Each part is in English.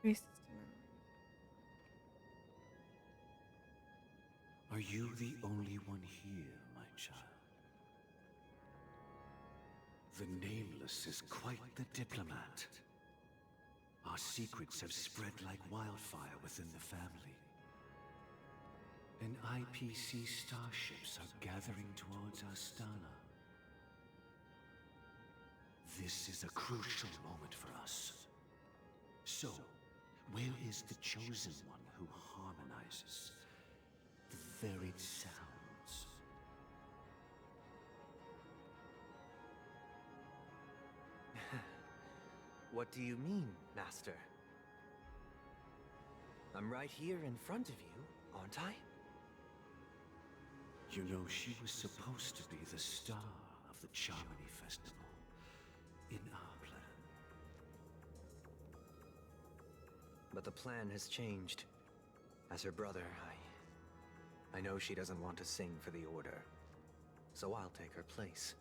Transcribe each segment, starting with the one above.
Three system hours. Are you the only one here, my child? The Nameless is quite the diplomat. Our secrets have spread like wildfire within the family. And IPC starships are gathering towards Astana. This is a crucial moment for us. So, where is the chosen one who harmonizes the varied sounds? What do you mean, Master? I'm right here in front of you, aren't I? You know, she was supposed to be the star of the Charmony Festival in our plan. But the plan has changed. As her brother, I know she doesn't want to sing for the Order. So I'll take her place.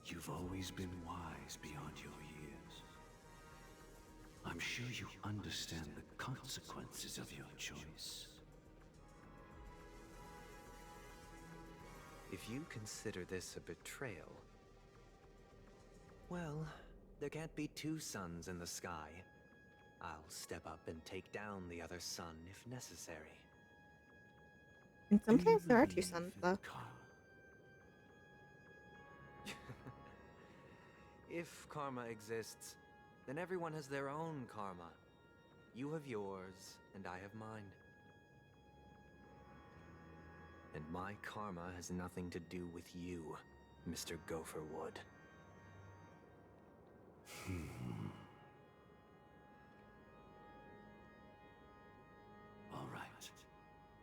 You've always been wise beyond your years. I'm sure you understand the consequences of your choice. If you consider this a betrayal, well, there can't be two suns in the sky. I'll step up and take down the other sun if necessary. In some Do you cases, there are two believe suns, in though. karma? If karma exists, then everyone has their own karma. You have yours, and I have mine. And my karma has nothing to do with you, Mr. Gopherwood. All right.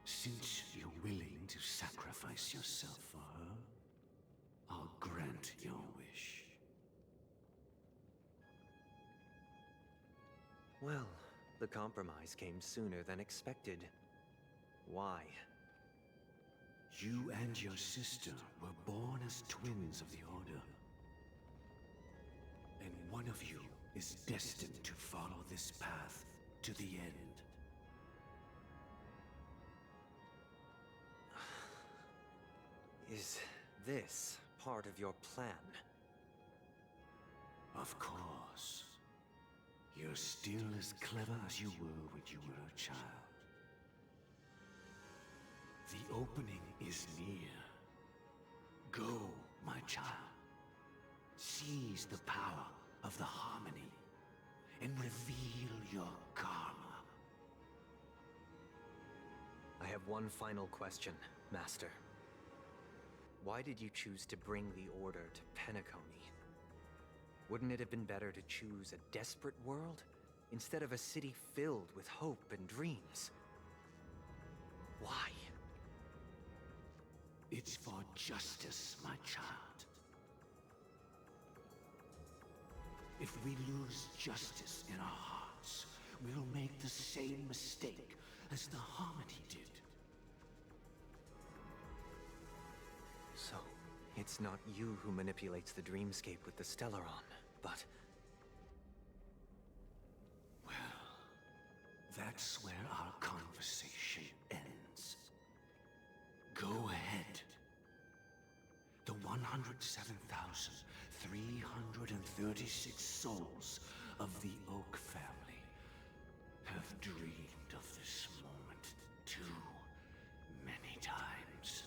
Since you're willing to sacrifice yourself for her, I'll grant your wish. Well, the compromise came sooner than expected. Why? You and your sister were born as twins of the Order. And one of you is destined to follow this path to the end. Is this part of your plan? Of course. You're still as clever as you were when you were a child. The opening is near. Go, my child. Seize the power of the harmony and reveal your karma. I have one final question, Master. Why did you choose to bring the Order to Penacony? Wouldn't it have been better to choose a desperate world instead of a city filled with hope and dreams? Why? It's for justice, my child. If we lose justice in our hearts, we'll make the same mistake as the Harmony did. So, it's not you who manipulates the dreamscape with the Stellaron, but... Well, that's where our conversation ends. Go ahead. The 107,336 souls of the Oak family have dreamed of this moment too many times.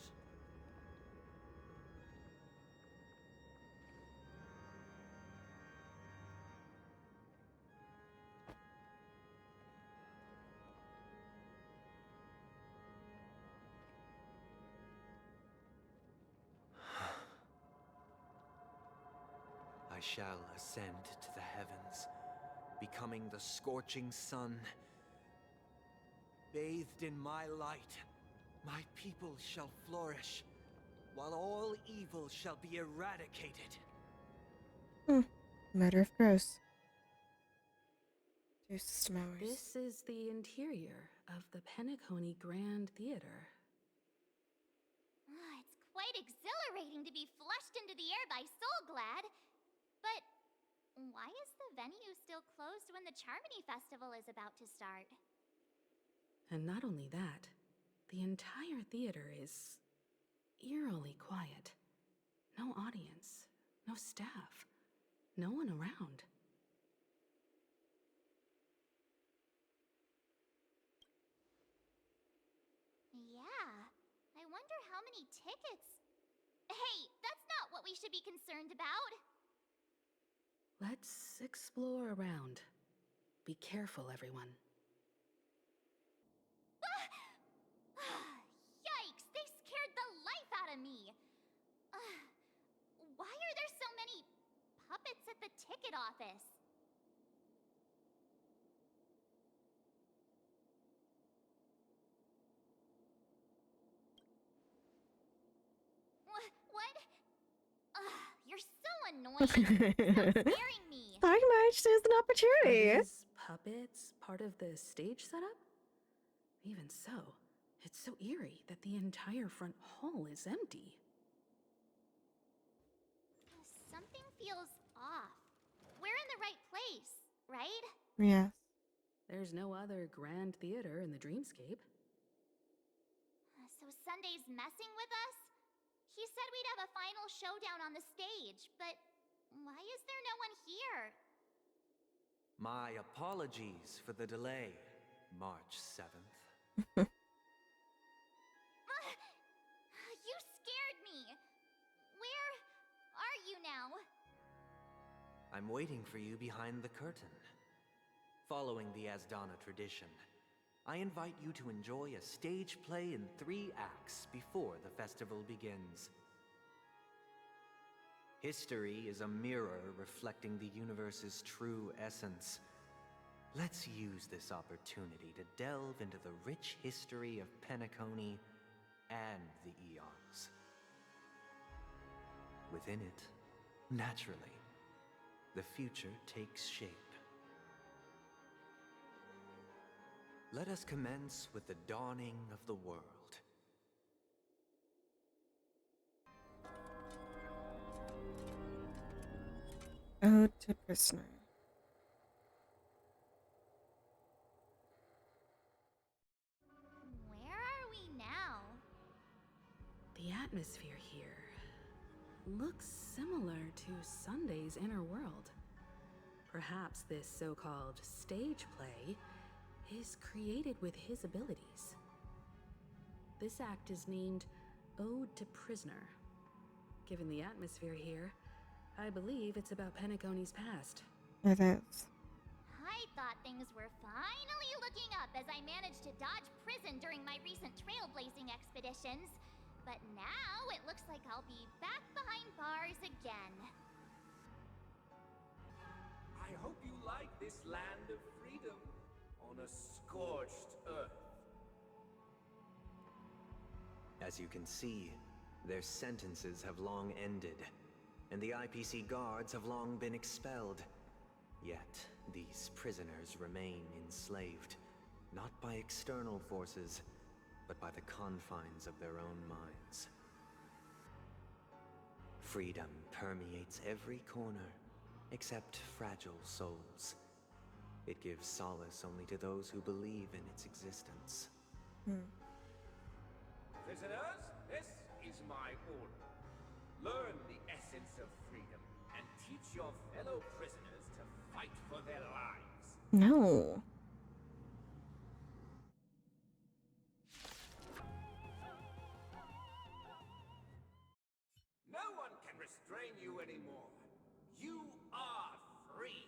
I shall ascend to the heavens, becoming the scorching sun. Bathed in my light, my people shall flourish, while all evil shall be eradicated. Matter of gross. 2 system hours. This is the interior of the Penacony Grand Theater. Ah, it's quite exhilarating to be flushed into the air by Soul Glad. But why is the venue still closed when the Charmony Festival is about to start. And not only that, the entire theater is eerily quiet. No audience, no staff, no one around. Yeah, I wonder how many tickets. Hey, that's not what we should be concerned about. Let's explore around. Be careful, everyone. Yikes, they scared the life out of me. Why are there so many puppets at the ticket office? What? You're so annoying. Stop scaring me. Talking much, there's an Are opportunity. these puppets part of the stage setup? Even so, it's so eerie that the entire front hall is empty. Something feels off. We're in the right place, right? Yes. There's no other grand theater in the dreamscape. So Sunday's messing with us? He said we'd have a final showdown on the stage, but why is there no one here? My apologies for the delay, March 7th. You scared me. Where are you now? I'm waiting for you behind the curtain. Following the Asdana tradition, I invite you to enjoy a stage play in 3 acts before the festival begins. History is a mirror reflecting the universe's true essence. Let's use this opportunity to delve into the rich history of Penacony and the eons. Within it, naturally, the future takes shape. Let us commence with the dawning of the world. Ode to Prisoner. Where are we now? The atmosphere here looks similar to Sunday's inner world. Perhaps this so-called stage play is created with his abilities. This act is named Ode to Prisoner. Given the atmosphere here, I believe it's about Penacony's past. It is. I thought things were finally looking up as I managed to dodge prison during my recent trailblazing expeditions. But now it looks like I'll be back behind bars again. I hope you like this land of freedom on a scorched earth. As you can see, their sentences have long ended, and the IPC guards have long been expelled. Yet, these prisoners remain enslaved, not by external forces, but by the confines of their own minds. Freedom permeates every corner, except fragile souls. It gives solace only to those who believe in its existence. Prisoners, this is my order. Learn the essence of freedom and teach your fellow prisoners to fight for their lives. No. No one can restrain you anymore. You are free.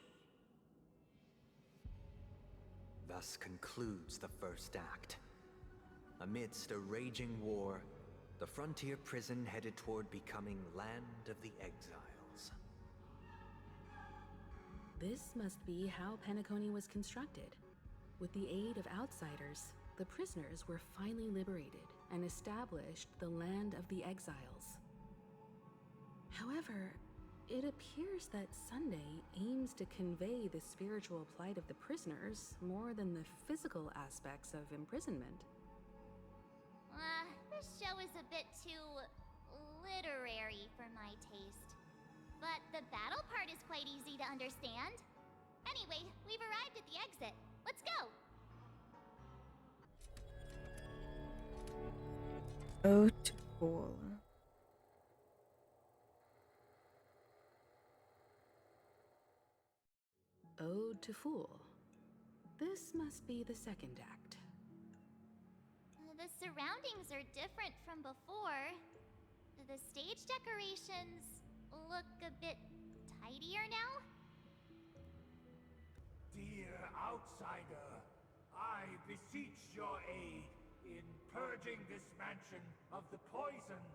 Thus concludes the first act. Amidst a raging war, the frontier prison headed toward becoming Land of the Exiles. This must be how Penacony was constructed. With the aid of outsiders, the prisoners were finally liberated and established the Land of the Exiles. However, it appears that Sunday aims to convey the spiritual plight of the prisoners more than the physical aspects of imprisonment. This show is a bit too literary for my taste. But the battle part is quite easy to understand. parked at the exit. Let's go! Oh, to fool. Ode to Fool. This must be the second act. The surroundings are different from before. The stage decorations look a bit tidier now. Dear outsider, I beseech your aid in purging this mansion of the poison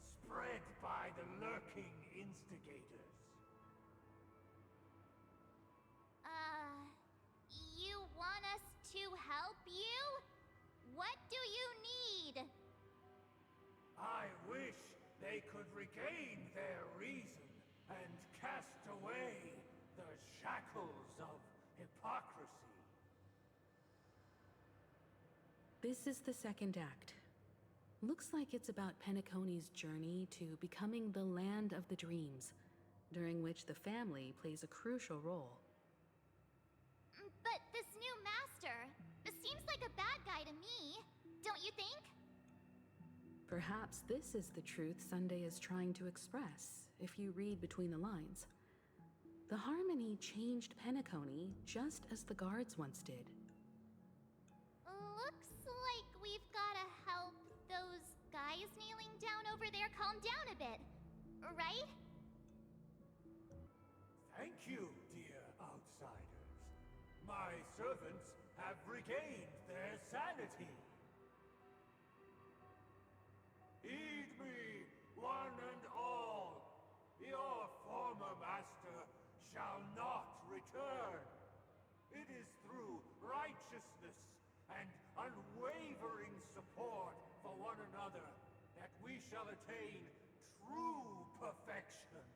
spread by the lurking instigators. You want us to help you? What do you need? I wish they could regain their reason and cast away the shackles of hypocrisy. This is the second act. Looks like it's about Penacony's journey to becoming the land of the dreams, during which the family plays a crucial role. But this new master, this seems like a bad guy to me, don't you think? Perhaps this is the truth Sunday is trying to express, if you read between the lines. The Harmony changed Penacony just as the guards once did. Looks like we've gotta help those guys kneeling down over there calm down a bit, right? Thank you, dear outsiders. My servants have regained their sanity. Heed me, one and all. Your former master shall not return. It is through righteousness and unwavering support for one another that we shall attain true perfection.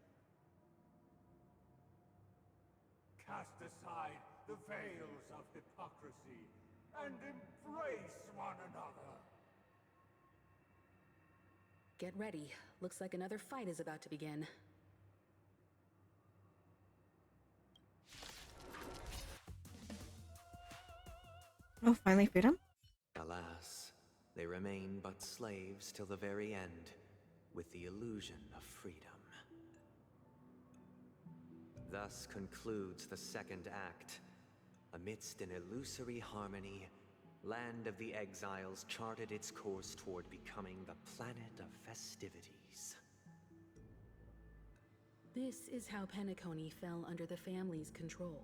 Cast aside the veils of hypocrisy and embrace one another. Get ready. Looks like another fight is about to begin. Oh, finally freedom? Alas, they remain but slaves till the very end, with the illusion of freedom. Thus concludes the second act. Amidst an illusory harmony, Land of the Exiles charted its course toward becoming the planet of festivities. This is how Penacony fell under the family's control.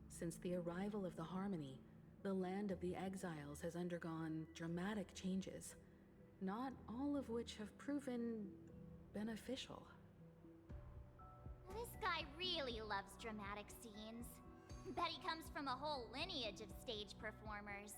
Since the arrival of the Harmony, the Land of the Exiles has undergone dramatic changes, not all of which have proven beneficial. This guy really loves dramatic scenes. Bet he comes from a whole lineage of stage performers.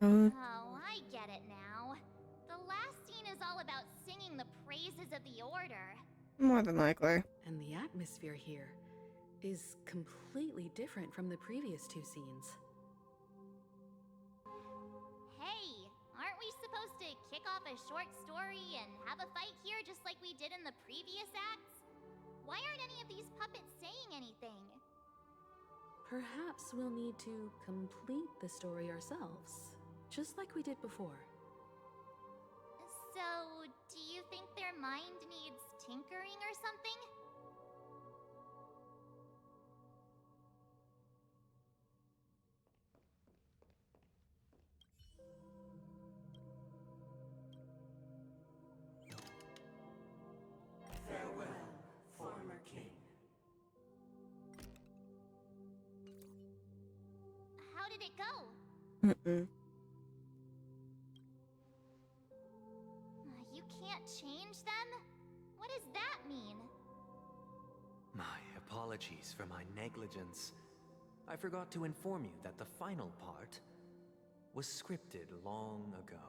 Oh, I get it now. The last scene is all about singing the praises of the Order. More than likely. And the atmosphere here is completely different from the previous two scenes. Hey, aren't we supposed to kick off a short story and have a fight here just like we did in the previous acts? Why aren't any of these puppets saying anything? Perhaps we'll need to complete the story ourselves, just like we did before. So, do you think their mind needs tinkering or something? Farewell, former king. How did it go? You can't change them? What does that mean? My apologies for my negligence. I forgot to inform you that the final part was scripted long ago.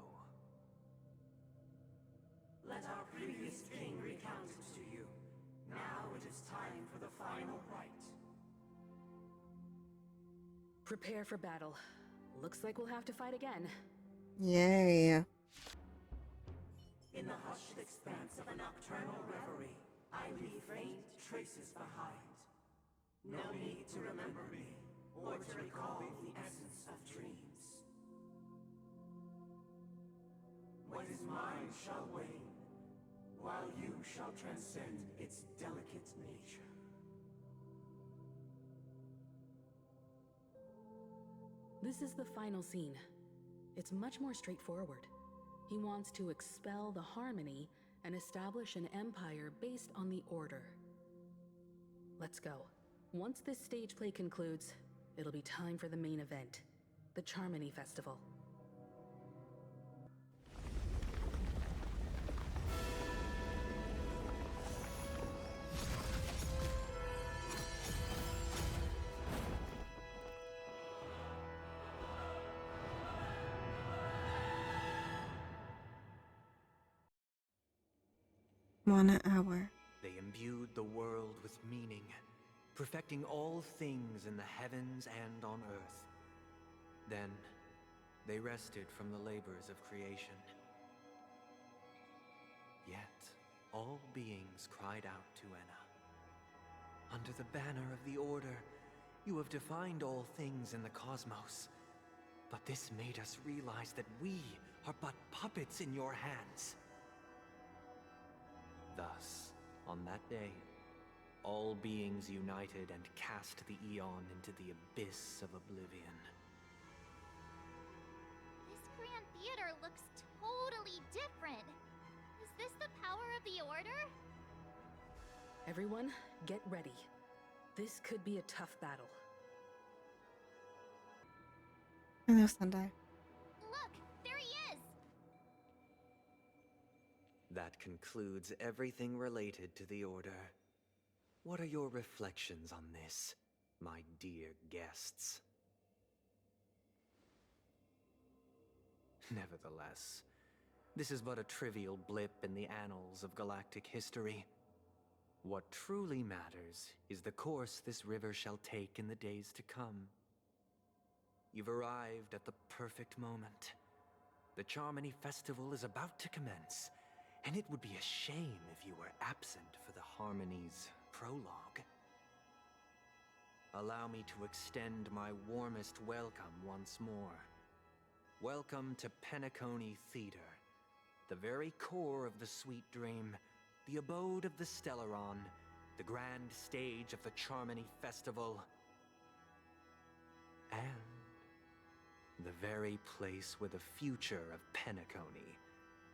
Let our previous king recount it to you. Now it is time for the final rite. Prepare for battle. Looks like we'll have to fight again. Yay. In the hushed expanse of a nocturnal reverie, I leave faint traces behind. No need to remember me, or to recall the essence of dreams. What is mine shall wane, while you shall transcend its delicate nature. This is the final scene. It's much more straightforward. He wants to expel the harmony and establish an empire based on the order. Let's go. Once this stage play concludes, it'll be time for the main event, the Charmony Festival. One hour. They imbued the world with meaning, perfecting all things in the heavens and on earth. Then, they rested from the labors of creation. Yet, all beings cried out to Enna. Under the banner of the Order, you have defined all things in the cosmos. But this made us realize that we are but puppets in your hands. Thus, on that day, all beings united and cast the Eon into the abyss of oblivion. This Grand Theater looks totally different. Is this the power of the Order? Everyone, get ready. This could be a tough battle. Hello, Sunday. Look, there he is! That concludes everything related to the Order. What are your reflections on this, my dear guests? Nevertheless, this is but a trivial blip in the annals of galactic history. What truly matters is the course this river shall take in the days to come. You've arrived at the perfect moment. The Charmony Festival is about to commence, and it would be a shame if you were absent for the Harmony's prologue. Allow me to extend my warmest welcome once more. Welcome to Penacony Theater, the very core of the Sweet Dream, the abode of the Stellaron, the grand stage of the Charmony Festival, and the very place where the future of Penacony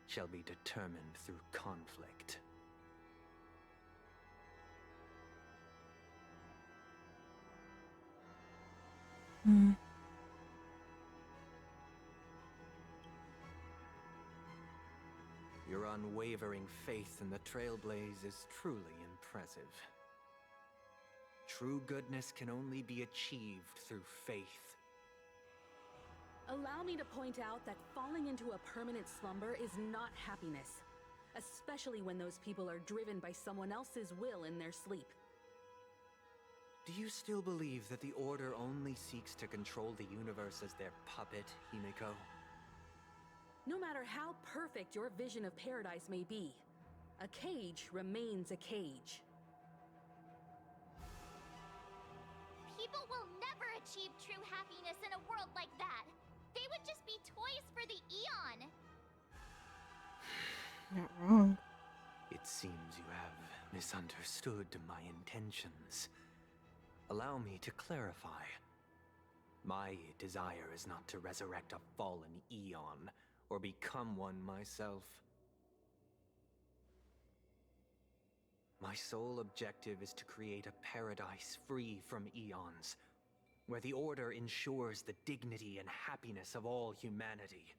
shall be determined through conflict. Your unwavering faith in the Trailblaze is truly impressive. True goodness can only be achieved through faith. Allow me to point out that falling into a permanent slumber is not happiness, especially when those people are driven by someone else's will in their sleep. Do you still believe that the Order only seeks to control the universe as their puppet, Himiko? No matter how perfect your vision of paradise may be, a cage remains a cage. People will never achieve true happiness in a world like that. They would just be toys for the Eon. Not wrong. It seems you have misunderstood my intentions. Allow me to clarify. My desire is not to resurrect a fallen Eon, or become one myself. My sole objective is to create a paradise free from Eons, where the Order ensures the dignity and happiness of all humanity.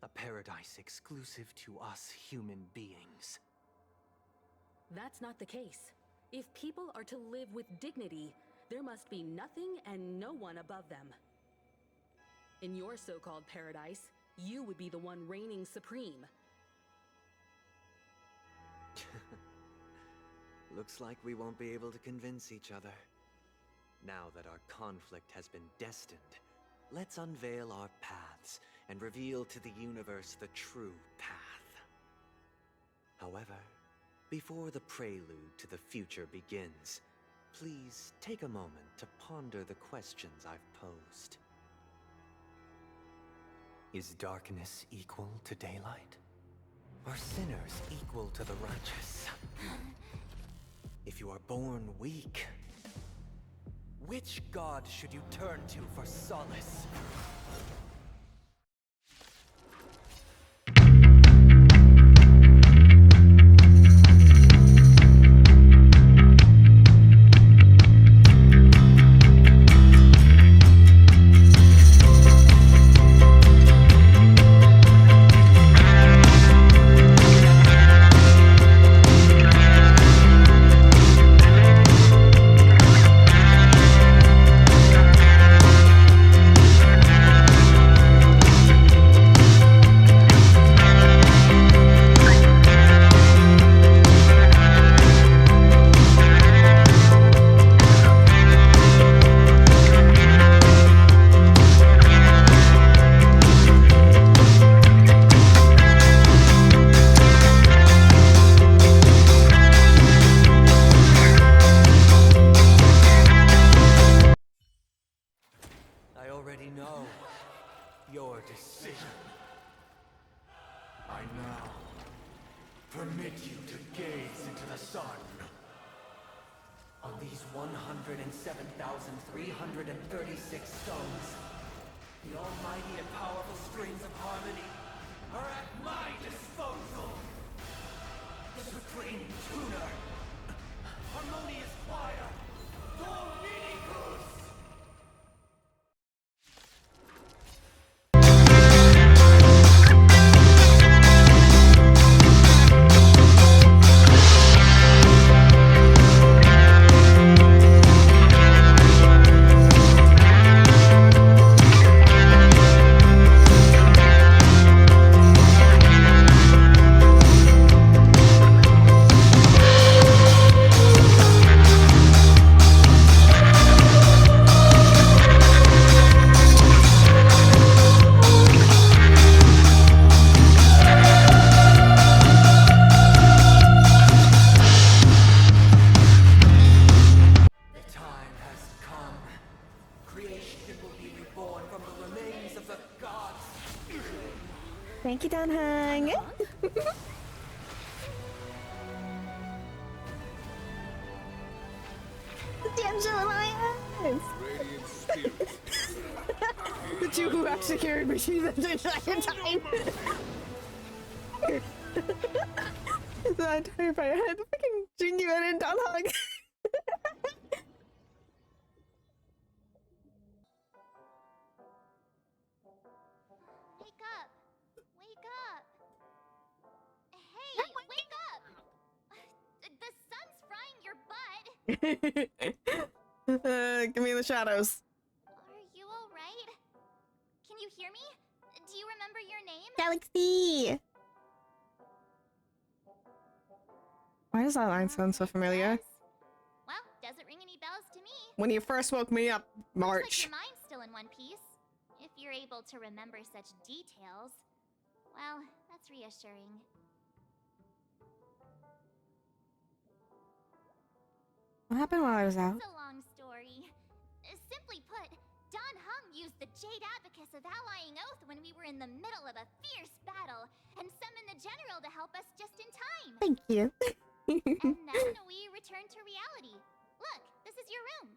A paradise exclusive to us human beings. That's not the case. If people are to live with dignity, there must be nothing and no one above them. In your so-called paradise, you would be the one reigning supreme. Looks like we won't be able to convince each other. Now that our conflict has been destined, let's unveil our paths and reveal to the universe the true path. However, before the prelude to the future begins, please take a moment to ponder the questions I've posed. Is darkness equal to daylight? Are sinners equal to the righteous? If you are born weak, which god should you turn to for solace? I already know your decision. I now permit you to gaze into the sun. On these 107,336 stones, the almighty and powerful strings of harmony are at my disposal. The supreme tuner, harmonious choir, Dominicus. Thank you, Danhang. Damn Alliance! Radiant spirit. The two who actually carried me through the entire time. The entire fight, I had fucking Jingy and Danhang. Wake up! Wake up! Hey, wake up! The sun's frying your butt! Give me the shadows. Are you alright? Can you hear me? Do you remember your name? Galaxy! Why does that line sound so familiar? Yes. Well, doesn't ring any bells to me. When you first woke me up, Looks like March. your mind's still in one piece. If you're able to remember such details, well, that's reassuring. What happened while I was out? It's a long story. Simply put, Don Hung used the Jade Abacus of Allying Oath when we were in the middle of a fierce battle, and summoned the General to help us just in time. Thank you. And then we returned to reality. Look, this is your room.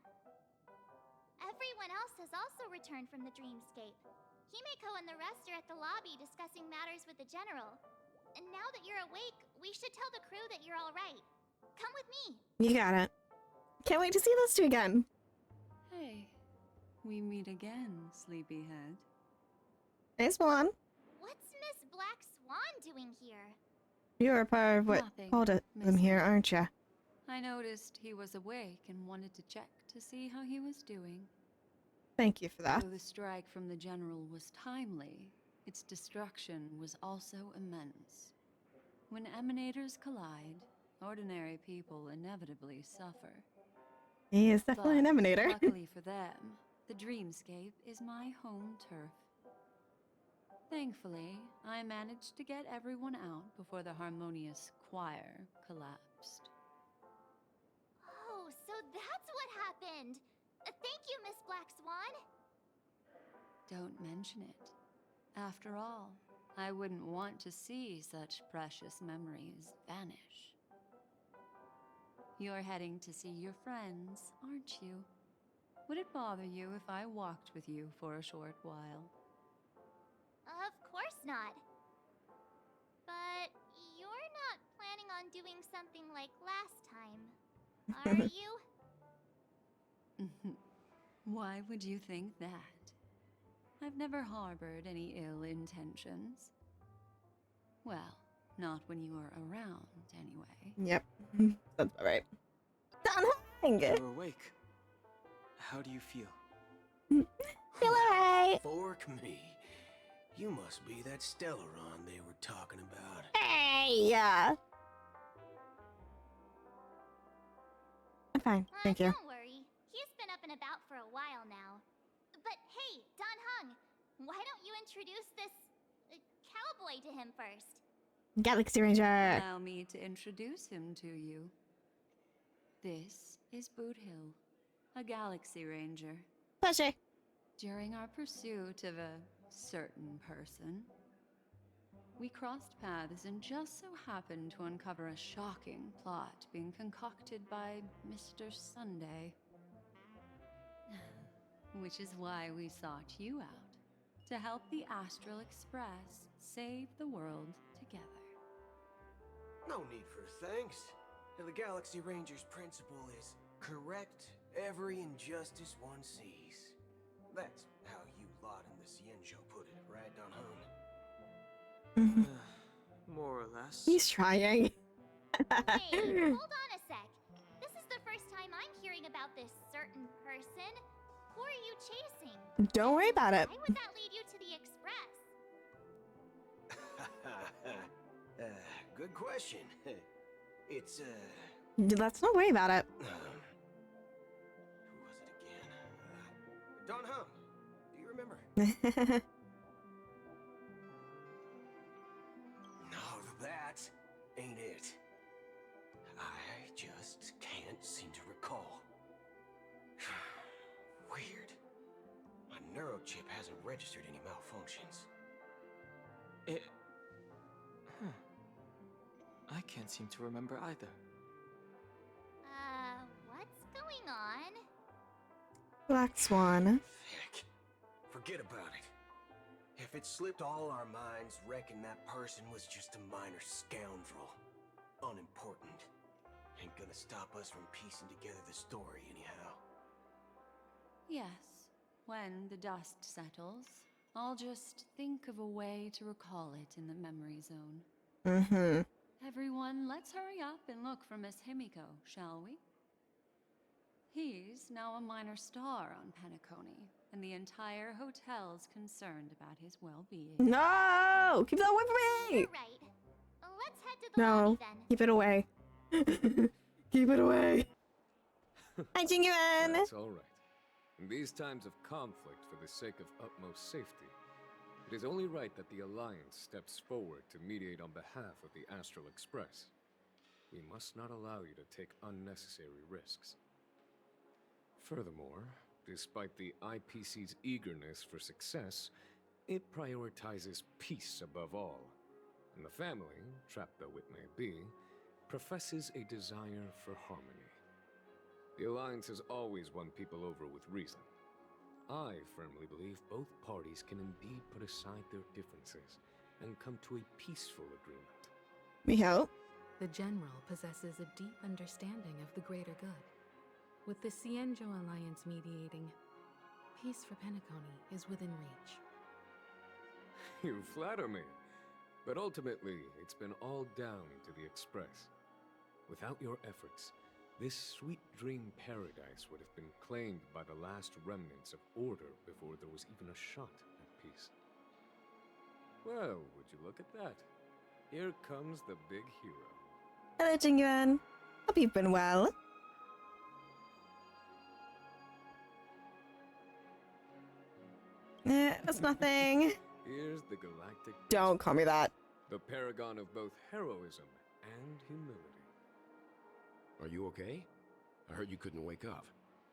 Everyone else has also returned from the dreamscape. Himeko and the rest are at the lobby discussing matters with the General. And now that you're awake, we should tell the crew that you're all right. Come with me. You got it. Can't wait to see those two again. Hey, we meet again, sleepyhead. Nice one. What's Miss Black Swan doing here? You're a part of what Nothing, called it them Miss. here, aren't you? I noticed he was awake and wanted to check to see how he was doing. Thank you for that. Though the strike from the General was timely, its destruction was also immense. When emanators collide, ordinary people inevitably suffer. He is definitely an But emanator. luckily for them, The dreamscape is my home turf. Thankfully, I managed to get everyone out before the harmonious choir collapsed. Oh, so that's what happened! Thank you, Miss Black Swan! Don't mention it. After all, I wouldn't want to see such precious memories vanish. You're heading to see your friends, aren't you? Would it bother you if I walked with you for a short while? Of course not. But you're not planning on doing something like last time, are you? Why would you think that? I've never harbored any ill intentions. Well, not when you were around, anyway. Yep. That's all right. Done. You're awake. How do you feel? Feel alright. Fork me. You must be that Stellaron they were talking about. Hey, yeah. I'm fine. Thank you. Don't worry. He's been up and about for a while now. But hey, Don Hung, why don't you introduce this cowboy to him first? Galaxy Ranger. Allow me to introduce him to you. This is Boot Hill, a Galaxy Ranger. Pleasure. During our pursuit of a certain person, we crossed paths and just so happened to uncover a shocking plot being concocted by Mr. Sunday. Which is why we sought you out, to help the Astral Express save the world together. No need for thanks. The Galaxy Ranger's principle is correct every injustice one sees. That's how you lot in the Cienjo put it, right, Don Hung? More or less. He's trying. Hey, hold on a sec. This is the first time I'm hearing about this certain person. Who are you chasing? Don't worry about it. Why would that lead you to the Express? Good question. It's, Let's not worry about it. who was it again? Don Hung. Do you remember? No, that ain't it. I just can't seem to recall. Weird. My neurochip hasn't registered any malfunctions. I can't seem to remember either. What's going on? Black Swan. Heck, forget about it. If it slipped all our minds, reckon that person was just a minor scoundrel. Unimportant. Ain't gonna stop us from piecing together the story anyhow. Yes, when the dust settles, I'll just think of a way to recall it in the memory zone. Mm-hmm. Everyone, let's hurry up and look for Miss Himiko, shall we? He's now a minor star on Penacony, and the entire hotel's concerned about his well-being. No! Keep that away from me! You're right. Let's head to the No, lobby then. keep it away. Keep it away. Hi, Jingyuan! That's all right. In these times of conflict for the sake of utmost safety, it is only right that the Alliance steps forward to mediate on behalf of the Astral Express. We must not allow you to take unnecessary risks. Furthermore, despite the IPC's eagerness for success, it prioritizes peace above all. And the family, trapped though it may be, professes a desire for harmony. The Alliance has always won people over with reason. I firmly believe both parties can indeed put aside their differences and come to a peaceful agreement. We hope. The General possesses a deep understanding of the greater good. With the Cienjo Alliance mediating, peace for Penacony is within reach. You flatter me. But ultimately, it's been all down to the Express. Without your efforts, this sweet dream paradise would have been claimed by the last remnants of order before there was even a shot at peace. Well, would you look at that? Here comes the big hero. Hello, Jingyuan. Hope you've been well. It's nothing. Here's the galactic. Don't call me that. The paragon of both heroism and humility. Are you okay? I heard you couldn't wake up.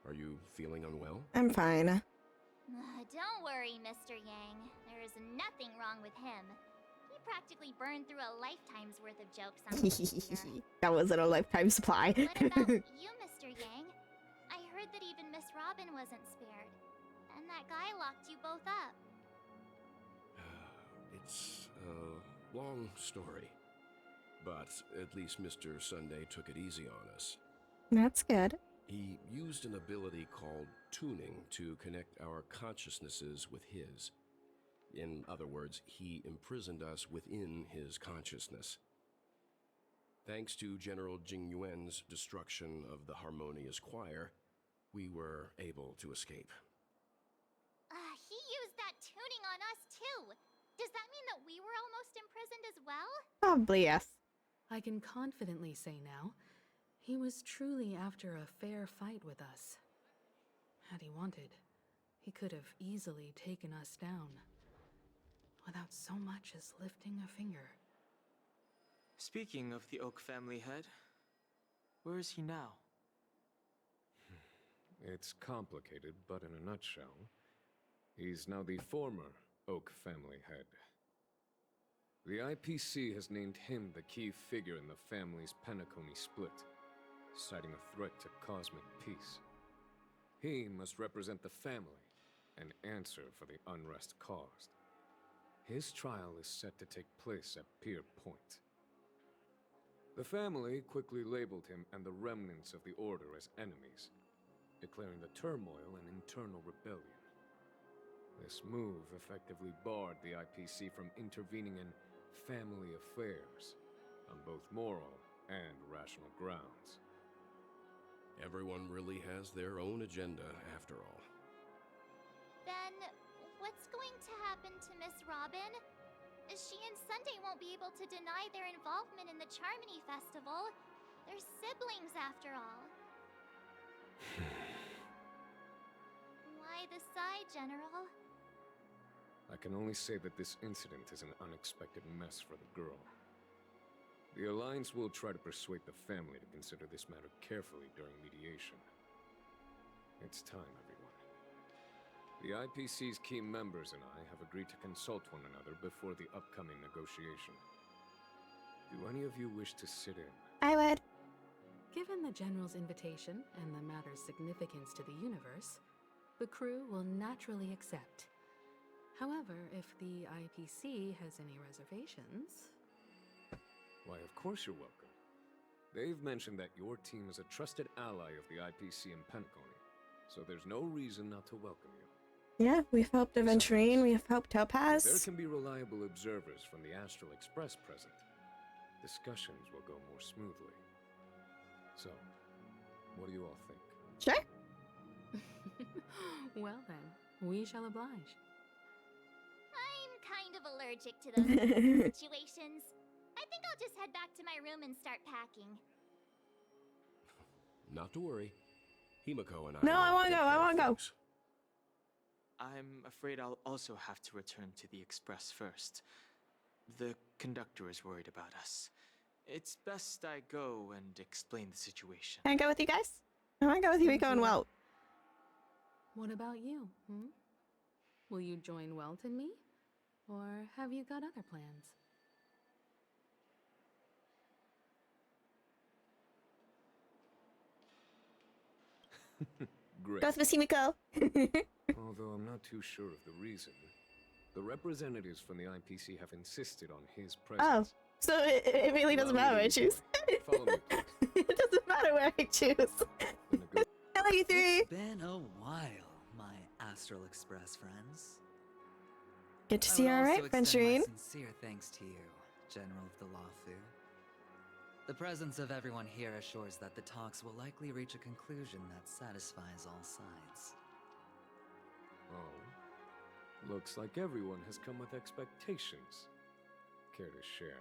Are you feeling unwell? I'm fine. Don't worry, Mr. Yang. There is nothing wrong with him. He practically burned through a lifetime's worth of jokes on me here. That wasn't a lifetime supply. What about you, Mr. Yang? I heard that even Miss Robin wasn't spared. And that guy locked you both up. It's a long story. But at least Mr. Sunday took it easy on us. That's good. He used an ability called tuning to connect our consciousnesses with his. In other words, he imprisoned us within his consciousness. Thanks to General Jing Yuan's destruction of the Harmonious Choir, we were able to escape. He used that tuning on us too. Does that mean that we were almost imprisoned as well? Probably yes. I can confidently say now, he was truly after a fair fight with us. Had he wanted, he could have easily taken us down, without so much as lifting a finger. Speaking of the Oak family head, where is he now? It's complicated, but in a nutshell, he's now the former Oak family head. The IPC has named him the key figure in the family's Penacony split, citing a threat to cosmic peace. He must represent the family and answer for the unrest caused. His trial is set to take place at Pier Point. The family quickly labeled him and the remnants of the Order as enemies, declaring the turmoil an internal rebellion. This move effectively barred the IPC from intervening in family affairs on both moral and rational grounds. Everyone really has their own agenda, after all. Then, what's going to happen to Miss Robin? She and Sunday won't be able to deny their involvement in the Charmony Festival. They're siblings, after all. Why the sigh, General? I can only say that this incident is an unexpected mess for the girl. The Alliance will try to persuade the family to consider this matter carefully during mediation. It's time, everyone. The IPC's key members and I have agreed to consult one another before the upcoming negotiation. Do any of you wish to sit in? I would. Given the General's invitation and the matter's significance to the universe, the crew will naturally accept. However, if the IPC has any reservations... Why, of course you're welcome. They've mentioned that your team is a trusted ally of the IPC in Penacony, so there's no reason not to welcome you. Yeah, we've helped Aventurine, we've helped Topaz. If there can be reliable observers from the Astral Express present, discussions will go more smoothly. So, what do you all think? Sure. Well then, we shall oblige. I'm kind of allergic to those situations. I think I'll just head back to my room and start packing. Not to worry. Himiko and I... No, I want to go, I want to go. I'm afraid I'll also have to return to the Express first. The conductor is worried about us. It's best I go and explain the situation. Can I go with you guys? I want to go with you, Miko and Welt. What about you, Will you join Welt and me? Or have you got other plans? Great. Go with Missy Miko. Although I'm not too sure of the reason. The representatives from the IPC have insisted on his presence. Oh, so it really doesn't matter what I choose. Follow me, please. It doesn't matter where I choose. Hello, you three. It's been a while, my Astral Express friends. Good to see you, alright, Venturine? Sincere thanks to you, General of the Lawfu. The presence of everyone here assures that the talks will likely reach a conclusion that satisfies all sides. Oh. Looks like everyone has come with expectations. Care to share?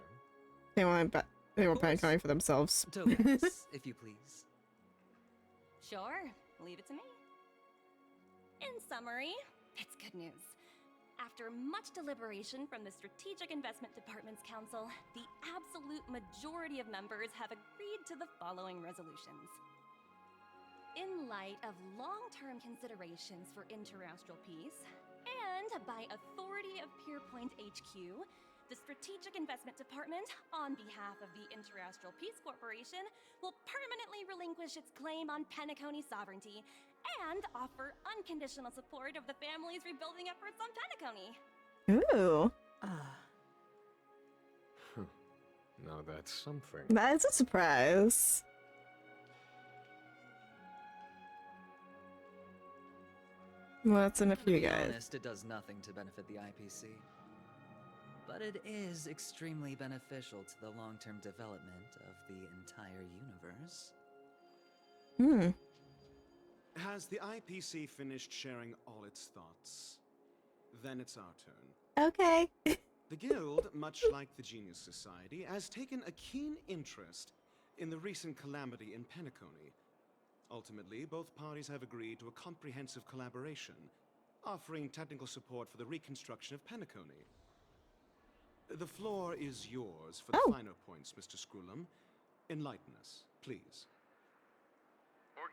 They want Penacony for themselves. Tokens, if you please. Sure, leave it to me. In summary, it's good news. After much deliberation from the Strategic Investment Department's Council, the absolute majority of members have agreed to the following resolutions. In light of long-term considerations for interastral peace, and by authority of Pierpoint HQ, the Strategic Investment Department, on behalf of the Interastral Peace Corporation, will permanently relinquish its claim on Penacony sovereignty and offer unconditional support of the family's rebuilding efforts on Penacony. Ooh. Now that's something. That is a surprise. What's in it for you To be guys? honest, it does nothing to benefit the IPC. But it is extremely beneficial to the long-term development of the entire universe. Hmm. Has the IPC finished sharing all its thoughts? Then it's our turn. Okay. The Guild, much like the Genius Society, has taken a keen interest in the recent calamity in Penacony. Ultimately, both parties have agreed to a comprehensive collaboration, offering technical support for the reconstruction of Penacony. The floor is yours for the finer points, Mr. Screwlum. Enlighten us, please.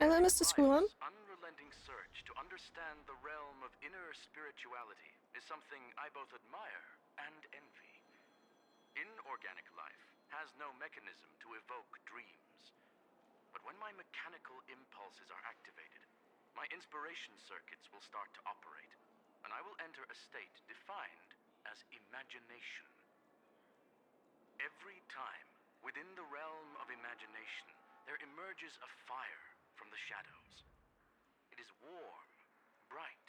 Hello, Mr. Screwlum. Unrelenting search to understand the realm of inner spirituality is something I both admire and envy. Inorganic life has no mechanism to evoke dreams. But when my mechanical impulses are activated, my inspiration circuits will start to operate, and I will enter a state defined as imagination. Every time, within the realm of imagination, there emerges a fire from the shadows. It is warm, bright.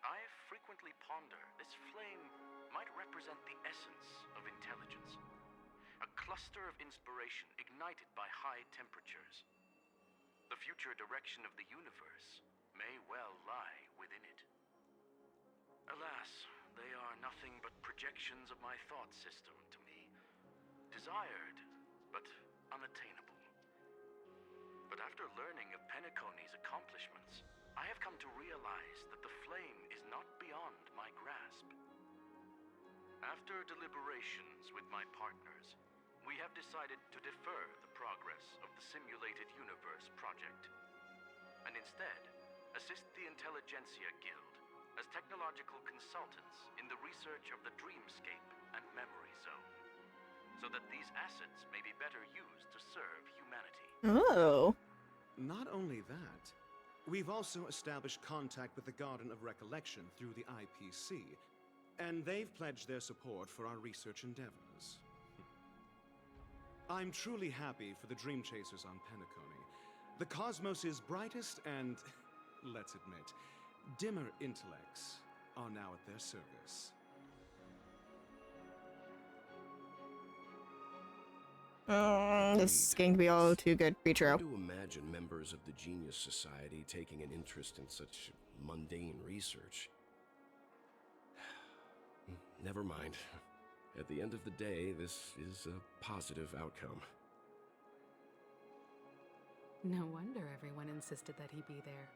I frequently ponder this flame might represent the essence of intelligence. A cluster of inspiration ignited by high temperatures. The future direction of the universe may well lie within it. Alas, they are nothing but projections of my thought system to me. Desired, but unattainable. But after learning of Penacony's accomplishments, I have come to realize that the flame is not beyond my grasp. After deliberations with my partners, we have decided to defer the progress of the Simulated Universe project, and instead assist the Intelligentsia Guild as technological consultants in the research of the Dreamscape and Memory Zone, so that these assets may be better used to serve humanity. Oh. Not only that, we've also established contact with the Garden of Recollection through the IPC, and they've pledged their support for our research endeavors. I'm truly happy for the Dream Chasers on Penacony. The cosmos' brightest and, let's admit, dimmer intellects are now at their service. This is going to be all too good to be true. Hard to imagine members of the Genius Society taking an interest in such mundane research. Never mind. At the end of the day, this is a positive outcome. No wonder everyone insisted that he be there.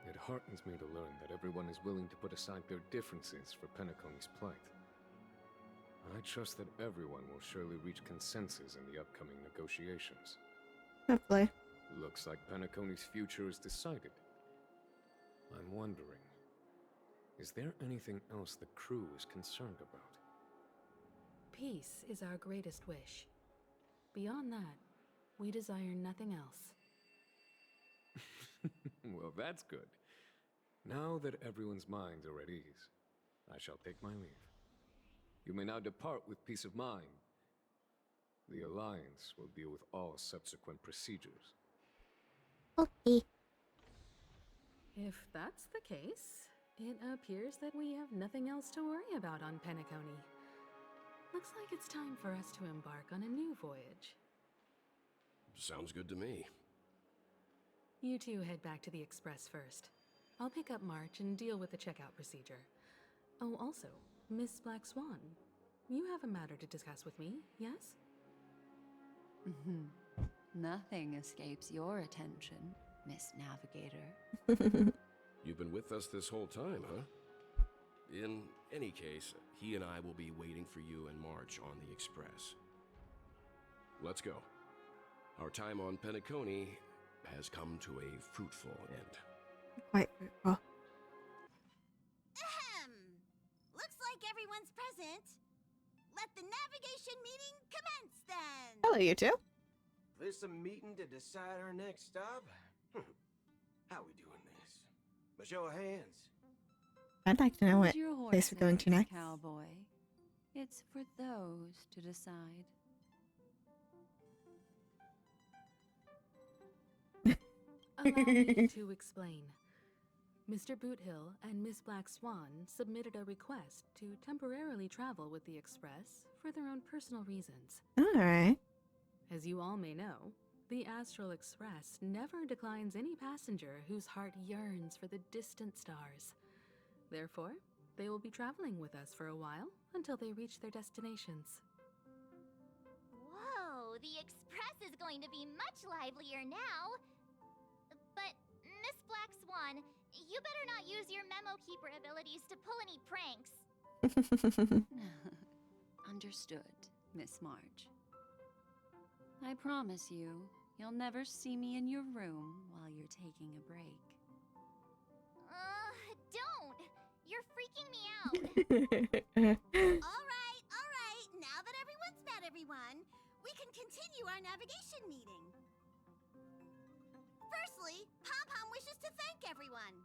It heartens me to learn that everyone is willing to put aside their differences for Penacony's plight. I trust that everyone will surely reach consensus in the upcoming negotiations. Hopefully. Looks like Penacony's future is decided. I'm wondering, is there anything else the crew is concerned about? Peace is our greatest wish. Beyond that, we desire nothing else. Well, that's good. Now that everyone's minds are at ease, I shall take my leave. You may now depart with peace of mind. The Alliance will deal with all subsequent procedures. Okay. If that's the case, it appears that we have nothing else to worry about on Penacony. Looks like it's time for us to embark on a new voyage. Sounds good to me. You two head back to the Express first. I'll pick up March and deal with the checkout procedure. Oh, also, Miss Black Swan, you have a matter to discuss with me, yes? Nothing escapes your attention, Miss Navigator. You've been with us this whole time, huh? In any case, he and I will be waiting for you in March on the Express. Let's go. Our time on Penacony has come to a fruitful end. Quite fruitful. Ahem! Looks like everyone's present. Let the navigation meeting commence then! Hello, you two. This a meeting to decide our next stop? How we doing this? A show of hands. I'd like to know what Hold your place we're going to horses, next. Cowboy. It's for those to decide. Allow me to explain. Mr. Boothill and Miss Black Swan submitted a request to temporarily travel with the Express for their own personal reasons. Alright. As you all may know, the Astral Express never declines any passenger whose heart yearns for the distant stars. Therefore, they will be traveling with us for a while until they reach their destinations. Whoa, the Express is going to be much livelier now. But, Miss Black Swan, you better not use your memo keeper abilities to pull any pranks. Understood, Miss March. I promise you, you'll never see me in your room while you're taking a break. Don't! You're freaking me out. Alright. Now that everyone's met everyone, we can continue our navigation meeting. Firstly, Pom-Pom wishes to thank everyone.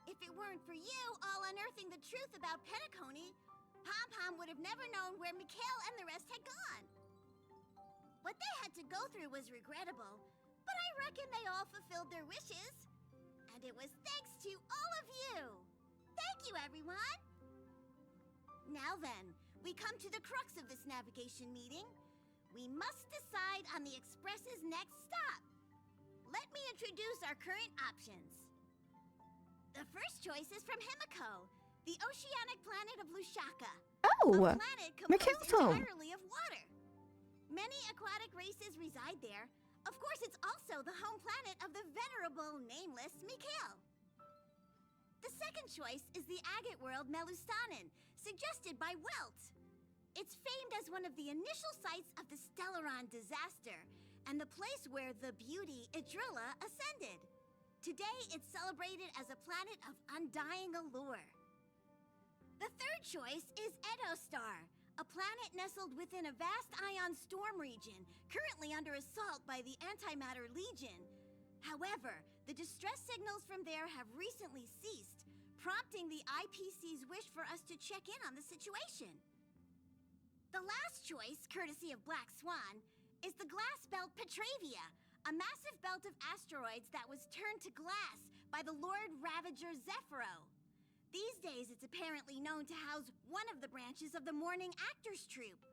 If it weren't for you all unearthing the truth about Penacony, Pom-Pom would have never known where Mikhail and the rest had gone. What they had to go through was regrettable, but I reckon they all fulfilled their wishes. And it was thanks to all of you. Thank you, everyone. Now then, we come to the crux of this navigation meeting. We must decide on the Express's next stop. Let me introduce our current options. The first choice is from Himiko, the oceanic planet of Lushaka. Oh, a planet composed Mikhail's home. entirely of water. Many aquatic races reside there. Of course, it's also the home planet of the venerable, nameless Mikhail. The second choice is the agate world Melustanen, suggested by Welt. It's famed as one of the initial sites of the Stellaron disaster, and the place where the beauty Idrilla ascended. Today, it's celebrated as a planet of undying allure. The third choice is Edostar, a planet nestled within a vast ion storm region, currently under assault by the Antimatter Legion. However, the distress signals from there have recently ceased, prompting the IPC's wish for us to check in on the situation. The last choice, courtesy of Black Swan, is the glass belt Petravia, a massive belt of asteroids that was turned to glass by the Lord Ravager Zephyro. These days, it's apparently known to house one of the branches of the Morning Actors Troupe.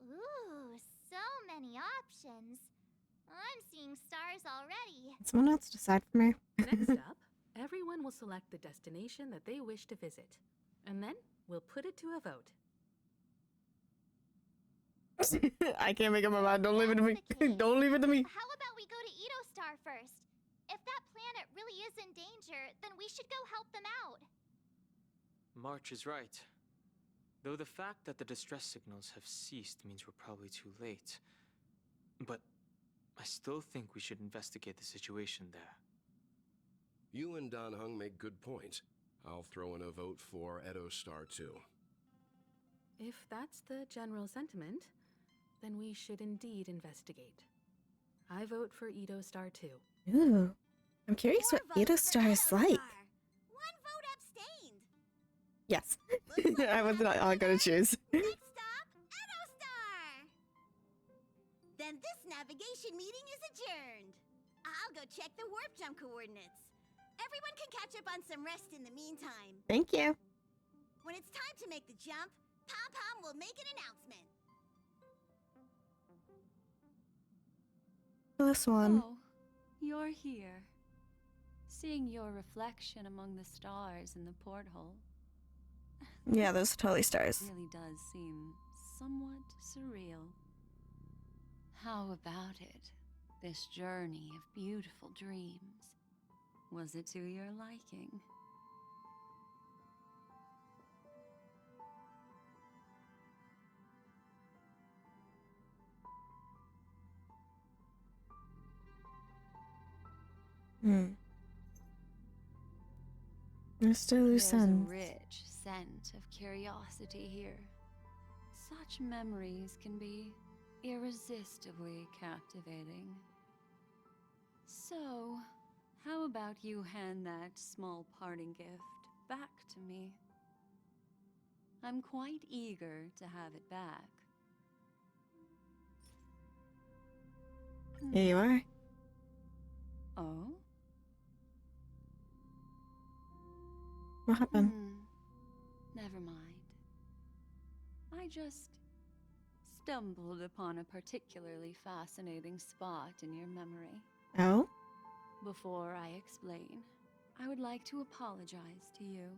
Ooh, so many options. I'm seeing stars already. Can someone else decide for me? Next up, everyone will select the destination that they wish to visit. And then we'll put it to a vote. I can't make up my mind. Don't leave it to me. Don't leave it to me. How about we go to Edostar first? If that planet really is in danger, then we should go help them out. March is right. Though the fact that the distress signals have ceased means we're probably too late. But I still think we should investigate the situation there. You and Dan Hung make good points. I'll throw in a vote for Edostar too. If that's the general sentiment, then we should indeed investigate. I vote for Edostar too. Ooh, I'm curious what Edostar is like. One vote abstained. Yes, I was not gonna choose. Next stop, Edostar! Then this navigation meeting is adjourned. I'll go check the warp jump coordinates. Everyone can catch up on some rest in the meantime. Thank you. When it's time to make the jump, Pom-Pom will make an announcement. This one. Oh, you're here. Seeing your reflection among the stars in the porthole. Yeah, those are totally stars. Really does seem somewhat surreal. How about it? This journey of beautiful dreams. Was it to your liking? There's still loose There's a ends. rich scent of curiosity here. Such memories can be irresistibly captivating. So, how about you hand that small parting gift back to me? I'm quite eager to have it back. Here you are. Oh? What happened? Never mind. I just stumbled upon a particularly fascinating spot in your memory. Oh? Before I explain, I would like to apologize to you.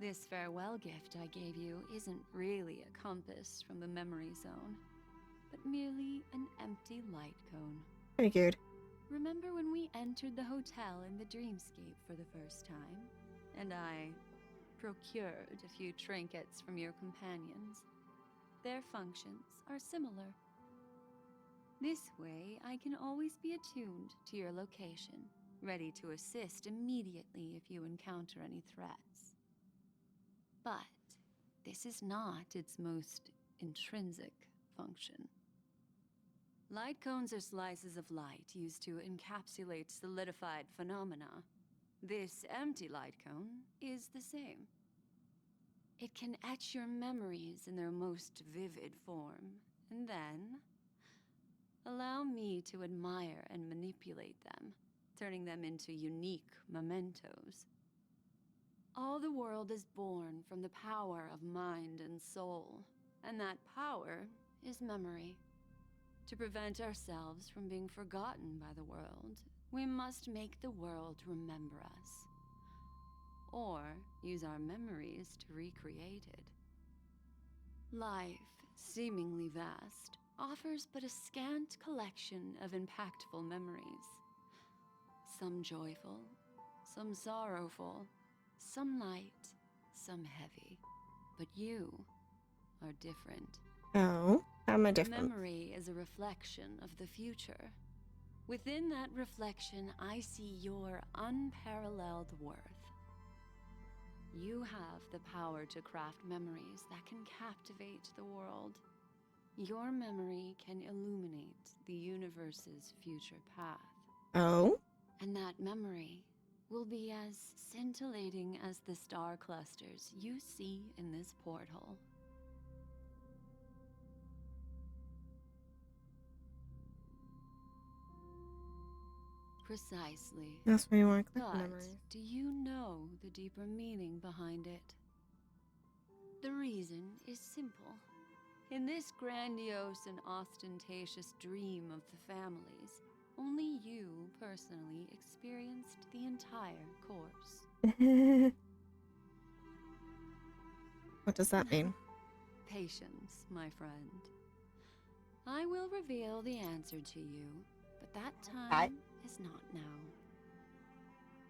This farewell gift I gave you isn't really a compass from the memory zone, but merely an empty light cone. Pretty good. Remember when we entered the hotel in the dreamscape for the first time, and I procured a few trinkets from your companions? Their functions are similar. This way, I can always be attuned to your location, ready to assist immediately if you encounter any threats. But this is not its most intrinsic function. Light cones are slices of light used to encapsulate solidified phenomena. This empty light cone is the same. It can etch your memories in their most vivid form, and then allow me to admire and manipulate them, turning them into unique mementos. All the world is born from the power of mind and soul, and that power is memory. To prevent ourselves from being forgotten by the world, we must make the world remember us, or use our memories to recreate it. Life, seemingly vast, offers but a scant collection of impactful memories. Some joyful, some sorrowful, some light, some heavy. But you are different. Oh? How am I different? Memory is a reflection of the future. Within that reflection, I see your unparalleled worth. You have the power to craft memories that can captivate the world. Your memory can illuminate the universe's future path. Oh? And that memory will be as scintillating as the star clusters you see in this portal. Precisely. That's where you want to click But memories. do you know the deeper meaning behind it? The reason is simple. In this grandiose and ostentatious dream of the families, only you personally experienced the entire course. What does that mean? Patience, my friend. I will reveal the answer to you, but that time is not now.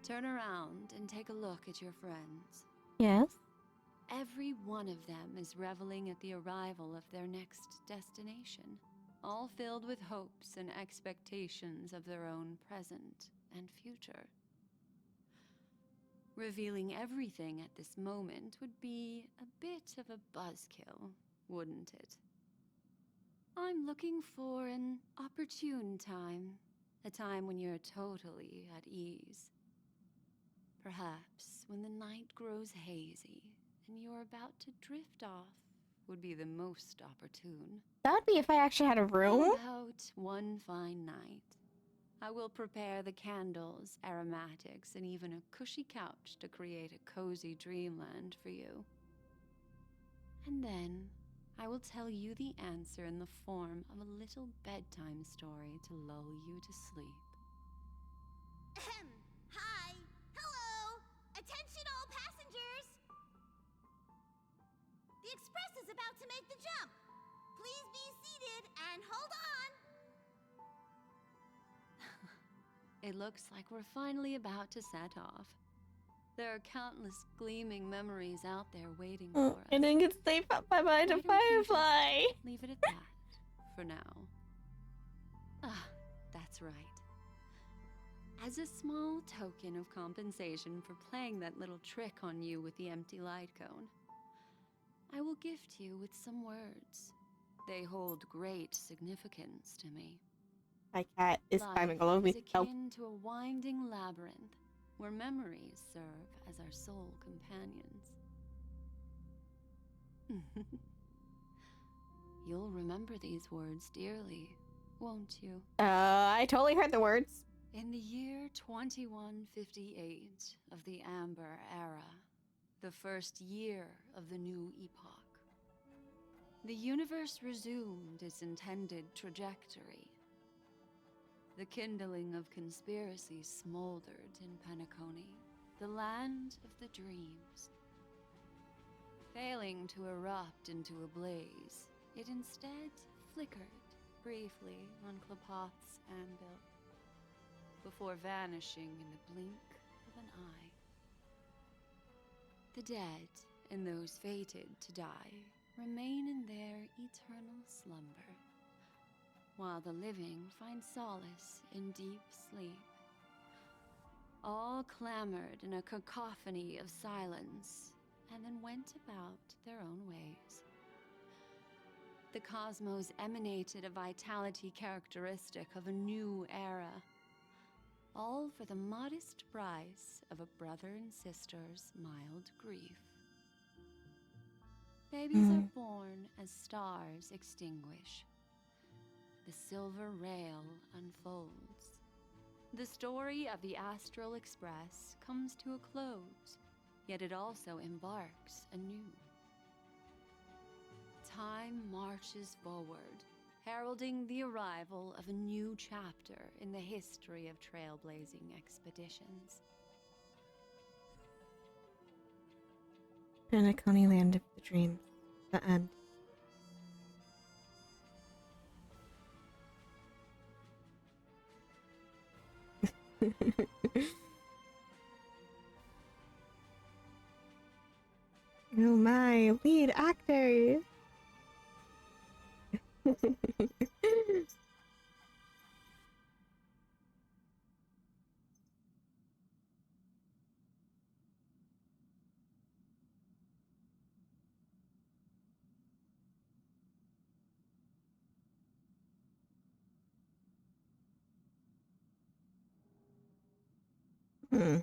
Turn around and take a look at your friends. Yes? Every one of them is reveling at the arrival of their next destination, all filled with hopes and expectations of their own present and future. Revealing everything at this moment would be a bit of a buzzkill, wouldn't it? I'm looking for an opportune time, a time when you're totally at ease. Perhaps when the night grows hazy and you're about to drift off would be the most opportune. That'd be if I actually had a room? How about one fine night? I will prepare the candles, aromatics, and even a cushy couch to create a cozy dreamland for you. And then I will tell you the answer in the form of a little bedtime story to lull you to sleep. Hi! Hello! Attention all passengers! The express is about to make the jump. Please be seated and hold on. It looks like we're finally about to set off. There are countless gleaming memories out there waiting for us. I didn't get to say bye-bye to Firefly. Leave it at that for now. Ah, that's right. As a small token of compensation for playing that little trick on you with the empty light cone, I will gift you with some words. They hold great significance to me. My cat is Life climbing all over is me. Help. akin to a winding labyrinth where memories serve as our sole companions. You'll remember these words dearly, won't you? I totally heard the words. In the year 2158 of the Amber Era, the first year of the new epoch, the universe resumed its intended trajectory. The kindling of conspiracy smoldered in Penacony, the land of the dreams. Failing to erupt into a blaze, it instead flickered briefly on Klapoth's anvil, before vanishing in the blink of an eye. The dead and those fated to die remain in their eternal slumber, while the living find solace in deep sleep. All clamored in a cacophony of silence, and then went about their own ways. The cosmos emanated a vitality characteristic of a new era, all for the modest price of a brother and sister's mild grief. Babies are born as stars extinguish. The silver rail unfolds. The story of the Astral Express comes to a close, yet it also embarks anew. Time marches forward, heralding the arrival of a new chapter in the history of trailblazing expeditions. Penacony Land of the Dreams. The end. Oh my, lead actor! Hmm.